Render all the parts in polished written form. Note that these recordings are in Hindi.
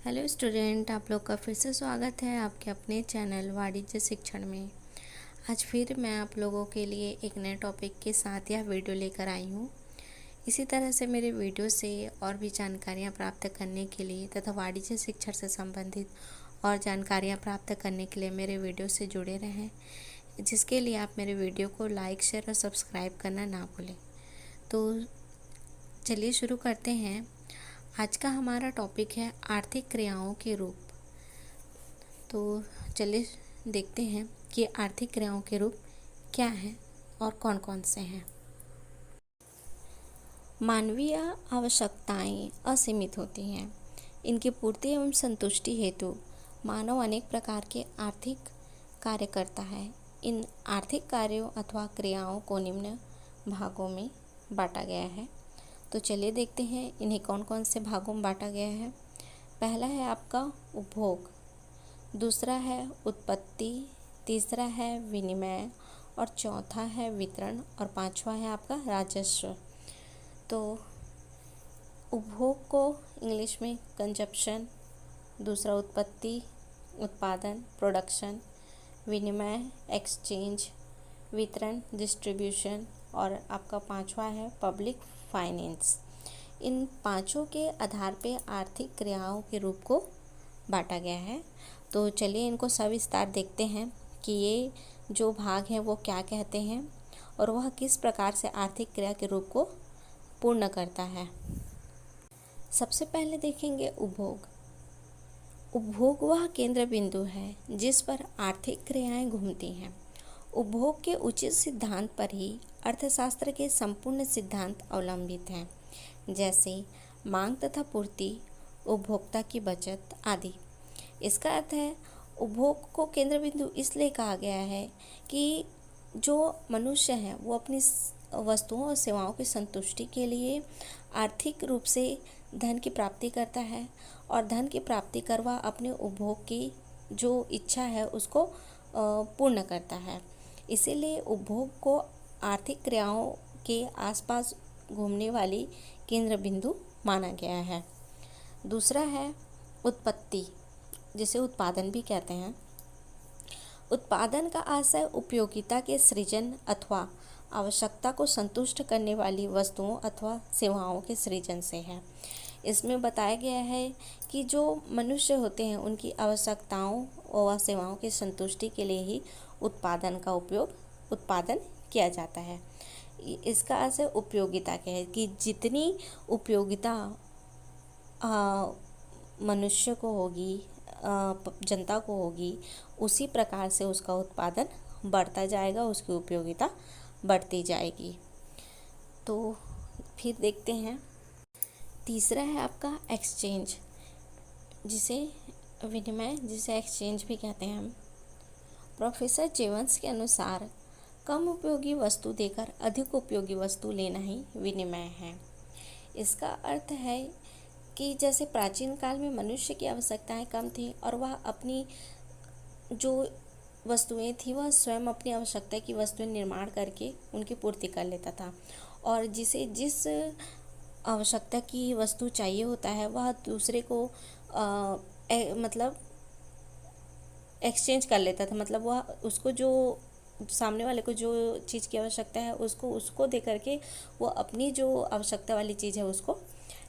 हेलो स्टूडेंट, आप लोग का फिर से स्वागत है आपके अपने चैनल वाणिज्य शिक्षण में। आज फिर मैं आप लोगों के लिए एक नए टॉपिक के साथ यह वीडियो लेकर आई हूँ। इसी तरह से मेरे वीडियो से और भी जानकारियाँ प्राप्त करने के लिए तथा वाणिज्य शिक्षण से संबंधित और जानकारियाँ प्राप्त करने के लिए मेरे वीडियो से जुड़े रहें, जिसके लिए आप मेरे वीडियो को लाइक, शेयर और सब्सक्राइब करना ना भूलें। तो चलिए शुरू करते हैं। आज का हमारा टॉपिक है आर्थिक क्रियाओं के रूप। तो चलिए देखते हैं कि आर्थिक क्रियाओं के रूप क्या हैं और कौन कौन से हैं। मानवीय आवश्यकताएं असीमित होती हैं। इनकी पूर्ति एवं संतुष्टि हेतु मानव अनेक प्रकार के आर्थिक कार्य करता है। इन आर्थिक कार्यों अथवा क्रियाओं को निम्न भागों में बांटा गया है। तो चलिए देखते हैं इन्हें कौन कौन से भागों में बांटा गया है। पहला है आपका उपभोग, दूसरा है उत्पत्ति, तीसरा है विनिमय और चौथा है वितरण और पांचवा है आपका राजस्व। तो उपभोग को इंग्लिश में कंजप्शन, दूसरा उत्पत्ति उत्पादन प्रोडक्शन, विनिमय एक्सचेंज, वितरण डिस्ट्रीब्यूशन और आपका पांचवा है पब्लिक फाइनेंस। इन पांचों के आधार पे आर्थिक क्रियाओं के रूप को बांटा गया है। तो चलिए इनको सविस्तार देखते हैं कि ये जो भाग हैं वो क्या कहते हैं और वह किस प्रकार से आर्थिक क्रिया के रूप को पूर्ण करता है। सबसे पहले देखेंगे उपभोग। उपभोग वह केंद्र बिंदु है जिस पर आर्थिक क्रियाएं घूमती हैं। उपभोग के उचित सिद्धांत पर ही अर्थशास्त्र के संपूर्ण सिद्धांत अवलंबित हैं, जैसे मांग तथा पूर्ति, उपभोक्ता की बचत आदि। इसका अर्थ है उपभोग को केंद्र बिंदु इसलिए कहा गया है कि जो मनुष्य है वो अपनी वस्तुओं और सेवाओं की संतुष्टि के लिए आर्थिक रूप से धन की प्राप्ति करता है और धन की प्राप्ति कर वह अपने उपभोग की जो इच्छा है उसको पूर्ण करता है। इसीलिए उपभोग को आर्थिक क्रियाओं के आसपास घूमने वाली केंद्र बिंदु माना गया है। दूसरा है उत्पत्ति, जिसे उत्पादन भी कहते हैं। उत्पादन का आशय उपयोगिता के सृजन अथवा आवश्यकता को संतुष्ट करने वाली वस्तुओं अथवा सेवाओं के सृजन से है। इसमें बताया गया है कि जो मनुष्य होते हैं उनकी आवश्यकताओं और सेवाओं की संतुष्टि के लिए ही उत्पादन किया जाता है। इसका आशय उपयोगिता का है कि जितनी उपयोगिता मनुष्य को होगी, जनता को होगी, उसी प्रकार से उसका उत्पादन बढ़ता जाएगा, उसकी उपयोगिता बढ़ती जाएगी। तो फिर देखते हैं तीसरा है आपका एक्सचेंज, जिसे विनिमय, जिसे एक्सचेंज भी कहते हैं हम। प्रोफेसर जेवंस के अनुसार कम उपयोगी वस्तु देकर अधिक उपयोगी वस्तु लेना ही विनिमय है। इसका अर्थ है कि जैसे प्राचीन काल में मनुष्य की आवश्यकताएं कम थी और वह अपनी जो वस्तुएं थी वह स्वयं अपनी आवश्यकता की वस्तुएं निर्माण करके उनकी पूर्ति कर लेता था, और जिसे जिस आवश्यकता की वस्तु चाहिए होता है वह दूसरे को मतलब एक्सचेंज कर लेता था। मतलब वह उसको जो सामने वाले को जो चीज़ की आवश्यकता है उसको दे करके वो अपनी जो आवश्यकता वाली चीज़ है उसको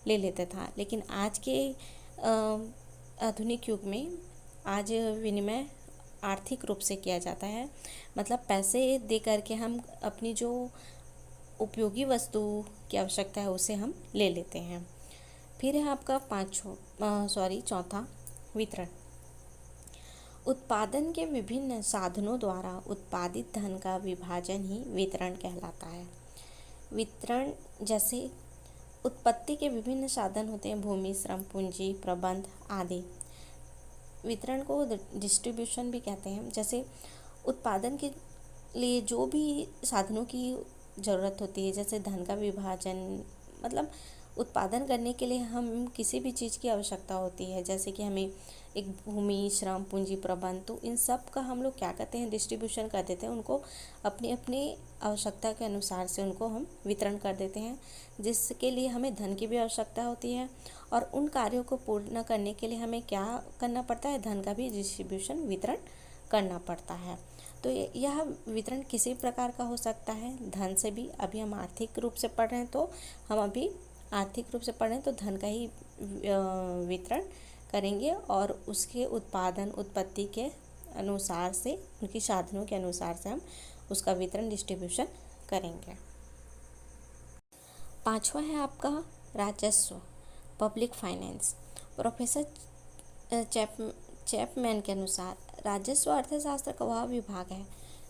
ले लेता था। लेकिन आज के आधुनिक युग में आज विनिमय आर्थिक रूप से किया जाता है। मतलब पैसे दे करके हम अपनी जो उपयोगी वस्तु की आवश्यकता है उसे हम ले लेते हैं। फिर है आपका चौथा वितरण। उत्पादन के विभिन्न साधनों द्वारा उत्पादित धन का विभाजन ही वितरण कहलाता है। वितरण जैसे उत्पत्ति के विभिन्न साधन होते हैं, भूमि, श्रम, पूंजी, प्रबंध आदि। वितरण को डिस्ट्रीब्यूशन भी कहते हैं। जैसे उत्पादन के लिए जो भी साधनों की ज़रूरत होती है, जैसे धन का विभाजन, मतलब उत्पादन करने के लिए हम किसी भी चीज़ की आवश्यकता होती है, जैसे कि हमें एक भूमि, श्रम, पूंजी, प्रबंध, तो इन सब का हम लोग क्या करते हैं, डिस्ट्रीब्यूशन कर देते हैं, उनको अपनी अपनी आवश्यकता के अनुसार से उनको हम वितरण कर देते हैं, जिसके लिए हमें धन की भी आवश्यकता होती है। और उन कार्यों को पूर्ण करने के लिए हमें क्या करना पड़ता है, धन का भी डिस्ट्रीब्यूशन, वितरण करना पड़ता है। तो यह वितरण किसी प्रकार का हो सकता है, धन से भी। अभी हम आर्थिक रूप से पढ़ रहे हैं, तो हम अभी आर्थिक रूप से पढ़ रहे हैं तो धन का ही वितरण करेंगे, और उसके उत्पादन, उत्पत्ति के अनुसार से, उनकी साधनों के अनुसार से हम उसका वितरण, डिस्ट्रीब्यूशन करेंगे। पांचवा है आपका राजस्व, पब्लिक फाइनेंस। प्रोफेसर चैपमैन के अनुसार राजस्व अर्थशास्त्र का वह विभाग है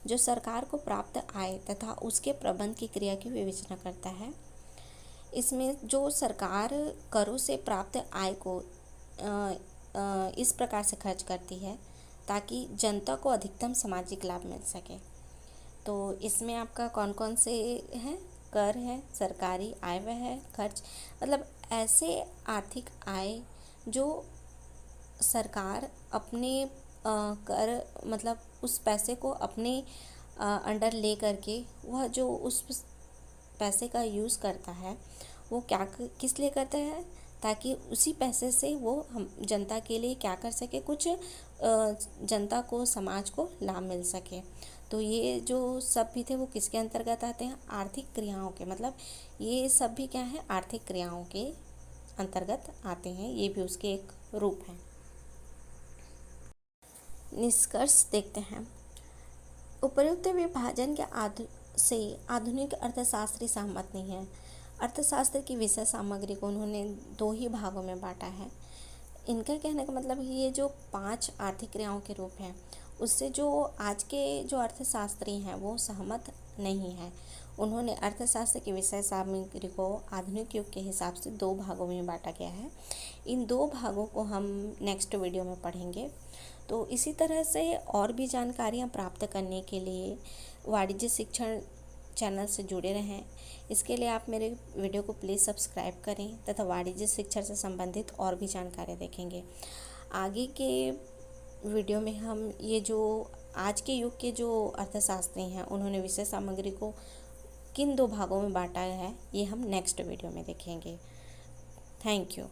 जो सरकार को प्राप्त आय तथा उसके प्रबंध की क्रिया की विवेचना करता है। इसमें जो सरकार करों से प्राप्त आय को इस प्रकार से खर्च करती है ताकि जनता को अधिकतम सामाजिक लाभ मिल सके। तो इसमें आपका कौन कौन से हैं, कर है, सरकारी आय व्यय है, खर्च, मतलब ऐसे आर्थिक आय जो सरकार अपने कर, मतलब उस पैसे को अपने अंडर ले करके वह जो उस पैसे का यूज़ करता है वो क्या किस लिए करता है, ताकि उसी पैसे से वो हम जनता के लिए क्या कर सके, कुछ जनता को, समाज को लाभ मिल सके। तो ये जो सब भी थे वो किसके अंतर्गत आते हैं, आर्थिक क्रियाओं के, मतलब ये सब भी क्या है, आर्थिक क्रियाओं के अंतर्गत आते हैं, ये भी उसके एक रूप हैं। निष्कर्ष देखते हैं। उपर्युक्त विभाजन के से आधुनिक अर्थशास्त्री सहमत नहीं है। अर्थशास्त्र की विषय सामग्री को उन्होंने दो ही भागों में बांटा है। इनका कहने का मतलब ये जो 5 आर्थिक क्रियाओं के रूप हैं उससे जो आज के जो अर्थशास्त्री हैं वो सहमत नहीं है। उन्होंने अर्थशास्त्र की विषय सामग्री को आधुनिक युग के हिसाब से 2 भागों में बांटा गया है। इन 2 भागों को हम नेक्स्ट वीडियो में पढ़ेंगे। तो इसी तरह से और भी जानकारियाँ प्राप्त करने के लिए वाणिज्य शिक्षण चैनल से जुड़े रहें। इसके लिए आप मेरे वीडियो को प्लीज़ सब्सक्राइब करें तथा वाणिज्य शिक्षण से संबंधित और भी जानकारियाँ देखेंगे। आगे के वीडियो में हम ये जो आज के युग के जो अर्थशास्त्री हैं उन्होंने विषय सामग्री को किन 2 भागों में बांटा है ये हम नेक्स्ट वीडियो में देखेंगे। Thank you.